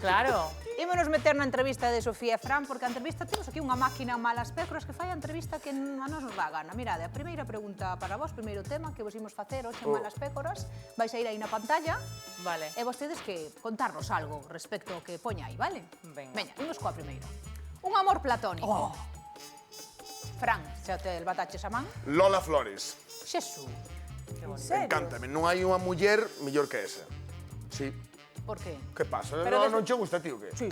Claro. Ímonos meter na entrevista de Sofía e Fran, porque a entrevista temos aquí unha máquina malas pécoras que fai a entrevista que a nos dá gana. Mirade, a primeira pregunta para vos, primeiro tema que vos imos facer hoxe en Malas Pécoras, vais a ir aí na pantalla Vale. e vostedes que contarnos algo respecto ao que poña aí, vale? Venga. Veña, imos coa primeira. Un amor platónico. Fran, xa te bataches a man. Lola Flores. Xesú, Encántame, non hai unha muller mellor que esa. Sí. por que? Que pasa? Pero Non che gusta, tío, que? Sí,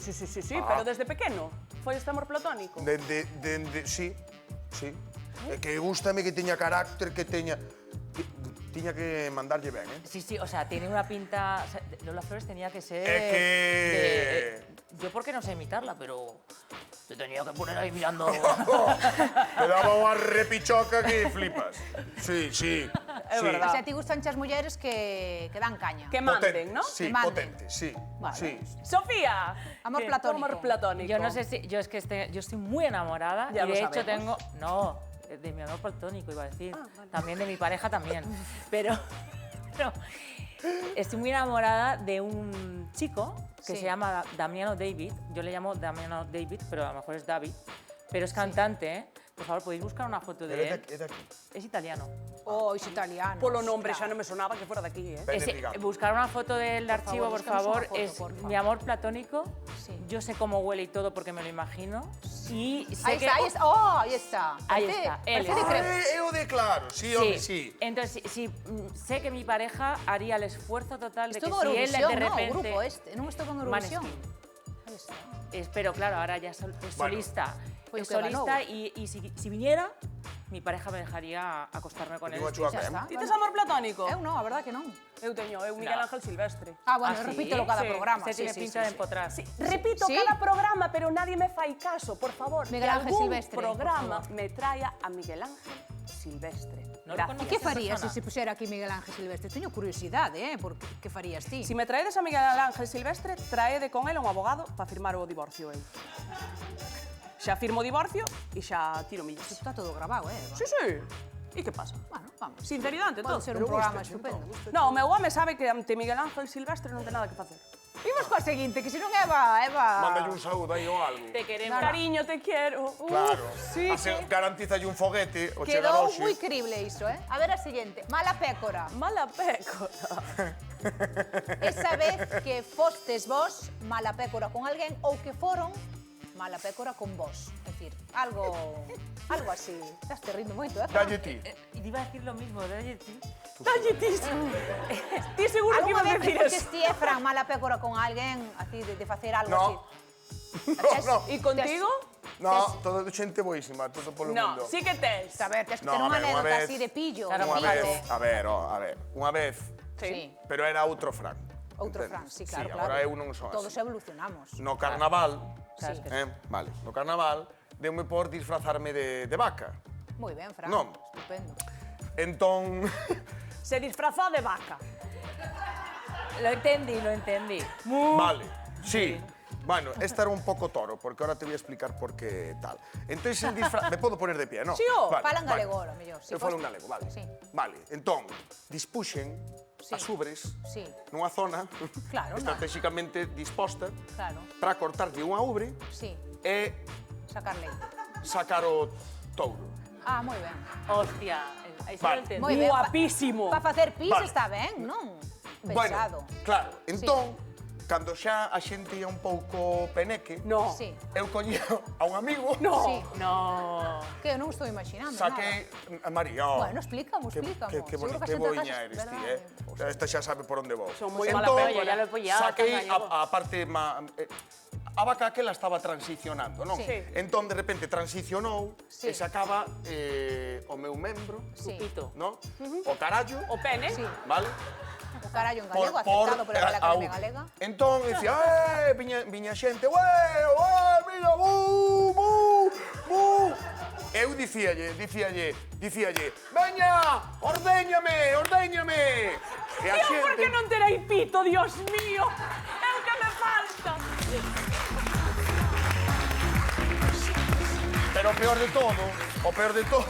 pero desde pequeno. Foi este amor platónico. Sí. É que gústame que teña carácter, que teña... Tiña que mandarlle ben, eh? Sí, o sea, tiene una pinta... O sea, Lola Flores tenía que ser... Es que... yo porque no sé imitarla, pero... Te tenía que poner ahí mirando... Te daba unha repichoca que flipas. Sí. É verdad. O sea, ti gustan as mulleres que dan caña. Que manden, ¿no? Sí, Que manden. potente, sí. Vale. Sí. Sofía. Amor ¿Qué? platónico. Amor platónico. Yo no sé si... Yo es que yo estoy muy enamorada Ya y lo de hecho sabemos. tengo... No, de mi amor platónico iba a decir. También de mi pareja también. pero estoy muy enamorada de un chico que Sí. se llama Damiano David. Yo le llamo Damiano David, pero a lo mejor es David. Pero es cantante, ¿eh? Por favor, podéis buscar una foto de él. É daqui. Es italiano. Oh, es italiano. Polo nombre xa non me sonaba que fuera de aquí, ¿eh? Vete ligando. Buscar una foto del archivo, por favor, favor. búscanos una Es foto, por mi amor platónico. Sí. Yo sé cómo huele y todo porque me lo imagino. Y sé Ahí que... está, ahí está. Oh, ahí está. Ahí Parece- está, él parece de es. crema. É o de claro, sí, home, sí. Entonces, sé que mi pareja haría el esfuerzo total de que Estuvo en si él Eurovisión, de ¿no? O repente... grupo este. Non estuvo en Eurovisión. Maneskin. Ahí está. Pero claro, ahora ya es solista. Foi o Es que ganou. solista y si viniera, mi pareja me dejaría acostarme con él. Digo a chua Ya ben. está. Ti tes amor platónico? Eu non, a verdad que non. Eu teño, eu Miguel No. Ángel Silvestre. Ah, bueno, ¿Ah, sí? repítelo cada Sí. programa. Usted tiene pinta de empotrar. Repito ¿Sí? cada programa, pero nadie me fai caso, por favor. Miguel que Ángel algún Silvestre, por programa favor. me traia a Miguel Ángel Silvestre. No lo Gracias. conozco. Que Esa farías persona. se puxera aquí Miguel Ángel Silvestre? Teño curiosidade, por que farías ti? Si me traedes a Miguel Ángel Silvestre, traede con él un abogado para firmar o divorcio eu. Xa firmo o divorcio e xa tiro millas. Está todo grabado, Sí. E que pasa? Bueno, vamos. Sinceridade ante Pode todo. ser un programa estupendo. No, o meu home sabe que ante Miguel Ángel Silvestre non ten nada que facer. Imos coa seguinte, que se non Eva... Mándalle un saúdo aí ou algo. Te queremos. Cariño, te quiero. Claro. sí, Garantízalle un foguete o chegar Quedou hoxe. moi crible iso, A ver a seguinte. Mala pécora. Mala pécora. Esa vez que fostes vos mala pécora con alguén ou que foron mala pécora con vos. É dicir, algo así. Estás te rindo moito, Dalle ti. Y te iba a decir lo mismo, de ti. Dalle ti. Ti seguro que Alguna ibas a vez que decir fostes eso. ti, Fran, mala pécora con alguén, así, de facer algo No. así? No. E contigo? No, todo xente boísima, todo polo mundo. No, sí que tes. A ver, tes que No, ter a unha ver, unha anécdota vez- así de pillo. Claro, de Unha pillo. vez, a ver, unha vez, Sí. pero era outro Fran. Outro entendes? Fran, sí, claro, Sí, claro. agora eu non son Todos así. evolucionamos. No carnaval, Sabes que vale, no carnaval, deume por disfrazarme de vaca. Moi ben, Fran. Non. Estupendo. Entón, Se disfrazó de vaca. Lo entendí. vale, sí. Bueno, esta era un poco toro, porque ahora te voy a explicar por qué tal. Entonces, me puedo poner de pie, ¿no? Sí, oh, fala en galego ahora, mellor. Si Eu falo fos- en galego, vale. Sí. Vale, entón, dispuxen Sí. as ubres Sí. nunha zona Claro, estratégicamente disposta Claro. para cortarlle unha ubre Sí, e sacar leite. sacar o touro. Ah, moi ben. Hostia, eso Vale. lo entendí. Moi ben. Guapísimo. Para facer pis Vale. está ben, non? Bueno, Pensado. claro, entón, cando xa a xente ia un pouco peneque, No. Sí. eu coñía a un amigo, No. Sí. No. Que eu non estou imaginando saquei a María. oh, Bueno, explícamo. Que Seguro que a que xente boiña casa- eres ti, verdade. Esta xa sabe por onde vou. Son moi mala mala pécora, ya lo he pillado, Saquei está gallego. a parte a vaca aquela estaba transicionando, non? Sí. Sí. Entón, de repente, transicionou Sí. e sacaba o meu membro, Sí. Pito. non? O carallo, O pene. Sí. vale? O carallo en galego, aceptado por a Real Academia Galega. Entón, dicía, viña xente, mira, bu. Eu dicíalle, veña, ordéñame. E a Tío, por que xente, non terei pito, Dios mío? É o que me falta. pero o peor de todo,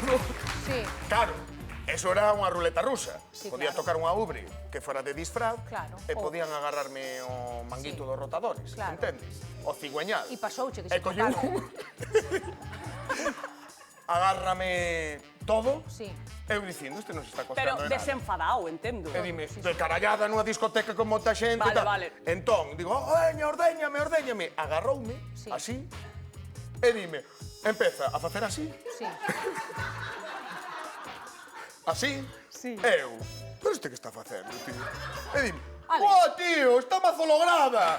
Sí. claro, Eso era unha ruleta rusa. Sí, Podía claro. tocar unha ubre que fora de disfraz Claro. e podían agarrarme o manguito dos rotadores, Claro. entendes? O cigüeñal. E pasouche que E se colleu tocaron. agárrame todo. Sí. Eu dicindo, este non se está Pero costando de nada. desenfadao, entendo. E dime, de carallada nunha discoteca con moita xente e Vale, tal. vale. Entón, digo, ordéñame. Agarroume, Sí. así, e dime, empeza a facer así, Sí. así, Sí. eu. Pero este que está facendo, tío? E dime, Ale. oh, tío, está mazolograda.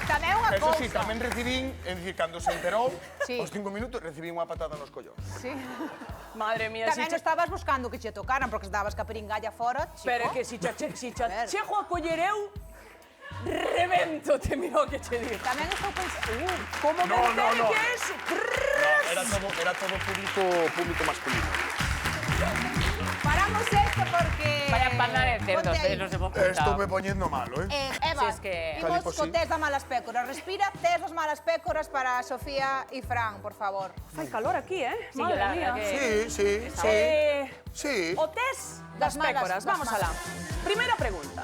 Tamén unha Eso cousa. sí, tamén recibín, é dicir, cando se enterou, Sí. aos 5 minutos, recibín unha patada nos collóns. Sí. Madre mía, Tamén estabas buscando que che tocaran, porque estabas ca peringalla fora, chico. Pero é que si cha ver. chego a coller eu, revento, te miro que che digo. Tamén estou pensando... Como No, me no, entere no. que es... Era todo público masculino. Paramos esto porque... Vaya panda de cerdos, Ponte aí. los hemos Estou juntado. me poñendo malo, Eva, Sí, es que- imos Calipo, co sí. test da malas pécoras. Respira, test das malas pécoras para Sofía e Fran, por favor. Fai calor aquí, Sí, Madre yo la mía. verdad que- Sí. Sí. O test Das das malas, pécoras, das vamos alá. malas. Primeira pregunta.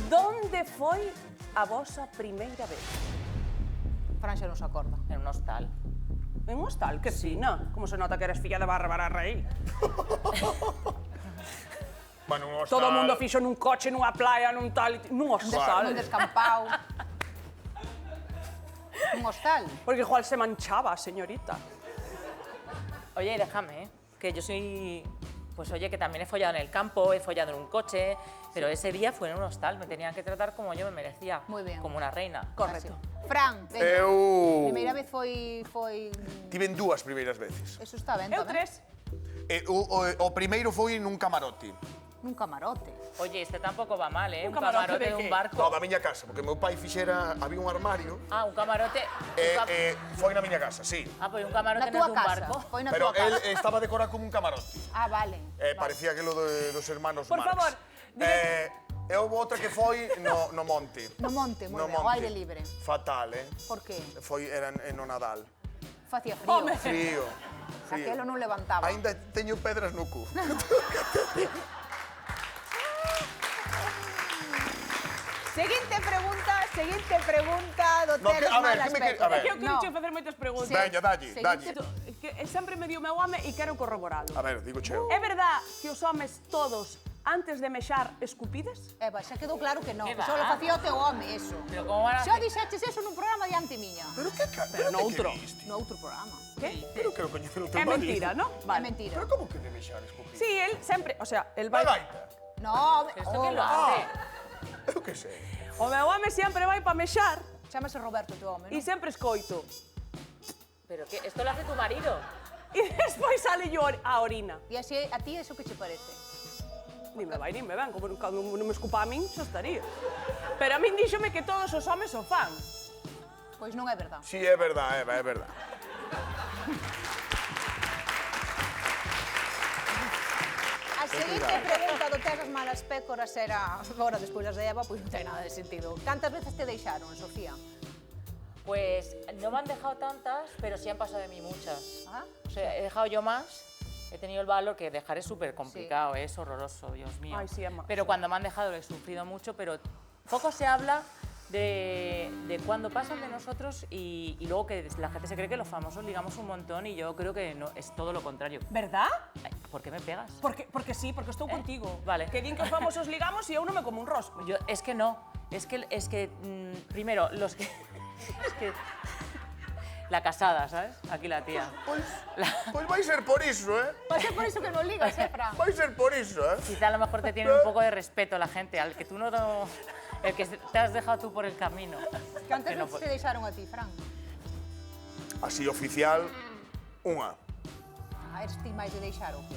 Donde foi a vosa primeira vez? Fran xa non se acorda. En un hostal. En un hostal, que fina. Como se nota que eres filla de Bárbara Rey. Bueno, un hostal. Todo o mundo fixo nun coche, nunha playa, nun tal... Nun Un hostal. descampau. Un hostal. Porque igual se manchaba, señorita. Oye, déjame, que yo soy... Pues oye, que también he follado en el campo, he follado en un coche, pero ese día fue en un hostal, me tenían que tratar como yo me merecía. Muy bien. Como una reina. Correcto. Fran, veña. Eu... Primeira vez foi... Tiven dúas primeiras veces. Eso está ben Eu tamén. 3. O primeiro foi nun camarote. Nun camarote. Oye, este tampoco va mal, ¿eh? ¿Un Un camarote camarote de de qué? un barco. No, da miña casa, porque meu pai fixera... Había un armario Ah, un camarote... foi na miña casa, sí. Ah, pues un camarote Na no es túa de un casa. barco. Foi na Pero túa él casa. estaba decorado como un camarote. Ah, vale. Parecía aquilo dos hermanos Por Marx. favor, E houve outra que foi no monte. No monte, moi No ben, ao monte. aire libre. Fatal, Por que? Era no Nadal. Facía frío. Home. Frío. Aquelo non levantaba. Ainda teño pedras no cu. Seguinte pregunta do No, test a ver, malas que me que- a pécoras. ver. É que eu quero che facer moitas preguntas. Veña, dalle, Sí. dalle. Que sempre me dio meu home e quero corroboralo. A ver, digo cheo. É verdad que os homes todos, antes de mexar, escupides? Eva, xa quedou claro que non, Que que va? só lo facía o teu home, eso. Pero ¿cómo van a Xa hacer? dixeches eso nun programa diante miña. Pero que ca... Pero no outro. No outro programa. Que? Pero quero coñecer o teu É marido. mentira, non? É mentira. Pero como que debe xar escupir? Sí, él sempre, o sea, el Vai vai... gaita. No, ¿Esto quién lo hace? Eu que sei. O meu home sempre vai pa mexar Chámase Roberto teu home, e non? sempre escoito. ¿Pero qué? ¿Esto lo hace tu marido? E despois sale yo a orina. E así, a ti eso que che parece? Ni me vai, ni me ven, como cando non me escupa a min, xa estaría. Pero a min díxome que todos os homes o fan. Pois non é verdad. Sí, é verdad, Eva, é verdad. A seguinte pregunta do test das malas pécoras era, agora despois das de Eva, pois non ten nada de sentido. Cantas veces te deixaron, Sofía? Pues no me han dejado tantas, pero sí han pasado de mí muchas. Ah, O sea, he dejado yo más, he tenido el valor, que dejar es súper complicado, es horroroso, Dios mío. Ay, sí, Emma, pero sí. cuando me han dejado lo he sufrido mucho, pero poco se habla de cuando pasan de nosotros y luego que la gente se cree que los famosos ligamos un montón y yo creo que no, es todo lo contrario. Verdad? Ay, ¿por qué me pegas? Porque sí, porque estou contigo. vale. Que din que os famosos ligamos e eu non me como un rosco. Yo, es que no, es que primero, los que... es que... La casada, ¿sabes? Aquí la tía. Pois vai ser por iso, vai ser por iso que non ligas, Fran? Vai ser por iso, Quizá a lo mejor te tiene un poco de respeto la gente, al que tú no... El que te has dejado tú por el camino. Cantas Que no veces te deixaron a ti, Fran? Así oficial, unha. Ah, eres ti máis de deixar o quê?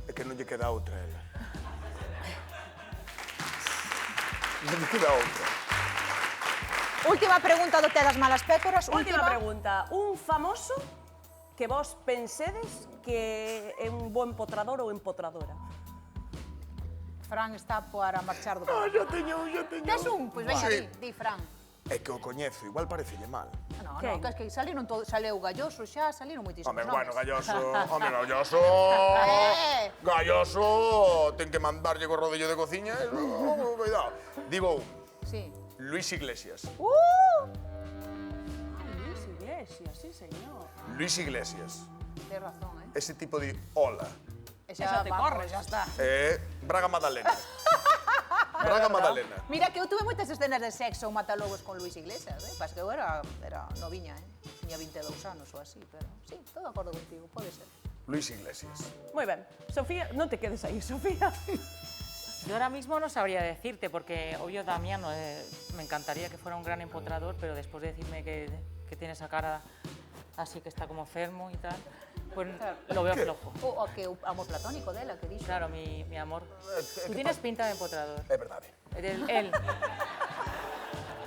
É que non lle queda outra, ela. Non lle queda outra. Última pregunta do test das malas pécoras. Última pregunta. Un famoso que vos pensedes que é un bo empotrador ou empotradora? Fran está para marchar do Ah, programa. xa teño. Tes un? Pois veña, Sí. di, Fran. É que o coñezo, igual parecelle mal. No, Quen? no, que saliron todo, saleu Galloso xa, saliron moitísimos Home, nomes. bueno, Galloso, home, Galloso... Eh. Galloso, ten que mandarlle co rodillo de cociña, cuidado. Digo un, Sí. Luis Iglesias. Luis Iglesias, sí, señor. Luis Iglesias. Tens razón, Ese tipo de hola. E Xa te corres. xa está. Braga Madalena. Braga Madalena. Mira que eu tuve moitas escenas de sexo ou matalobos con Luis Iglesias, Pas que eu era noviña, Tiña 22 anos ou así, pero sí, todo de acordo contigo, pode ser. Luis Iglesias. Muy ben. Sofía, non te quedes aí, Sofía. Yo ahora mismo no sabría decirte, porque obvio Damián me encantaría que fuera un gran empotrador, pero después de decirme que tiene esa cara así que está como enfermo y tal, pues lo veo flojo. O que o amor platónico dela, que dixo. Claro, mi amor. Tú tienes pinta de empotrador. É verdade.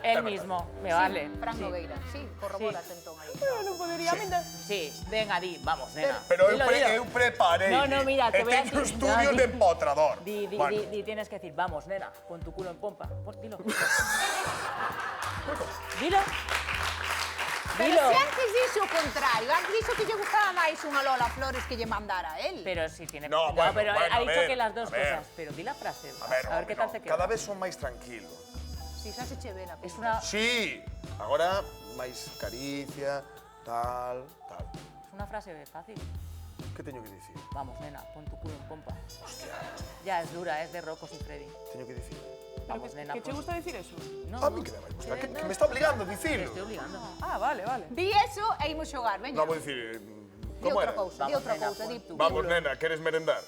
Él mismo, me vale. Fran Sí. Nogueira, sí, corroboras entón aí. Non podería mirar. Sí, venga, di, vamos, nena. Pero Dilo, dilo. eu preparei. No, no, mira, te voy a teño decir. estudio No, de empotrador. Bueno. Tienes que decir, vamos, nena, con tu culo en pompa. Pues dilo. Dilo. Pero Dilo. se antes dixo o contrario, antes dixo que lle gustaba máis unha Lola Flores que lle mandara a él. Pero sí tiene. No, bueno, pero bueno, ha a dicho ver, que las dos a ver. cosas. Pero di la frase. A ver, qué tal te queda. cada vez son máis tranquilo. Si, xa se che ve na Es pinta. una, Sí, agora máis caricia, tal. es una frase fácil. Que teño que dicir? Vamos, nena, pon tu culo en pompa. Hostia, Ya es dura, es de Rocos y Freddy. teño que dicir. Vamos, nena. Que che pon- gusta dicir eso? No, A mí que me vai gustar, que me está obligando a Te dicirlo. estoy obligando. Ah, vale, vale. Di eso e imos xogar, veña. No, vou dicir, Di como outra era? cousa, di Vamos, outra nena, cousa, pon di tu Vamos, culo. nena, queres merendar?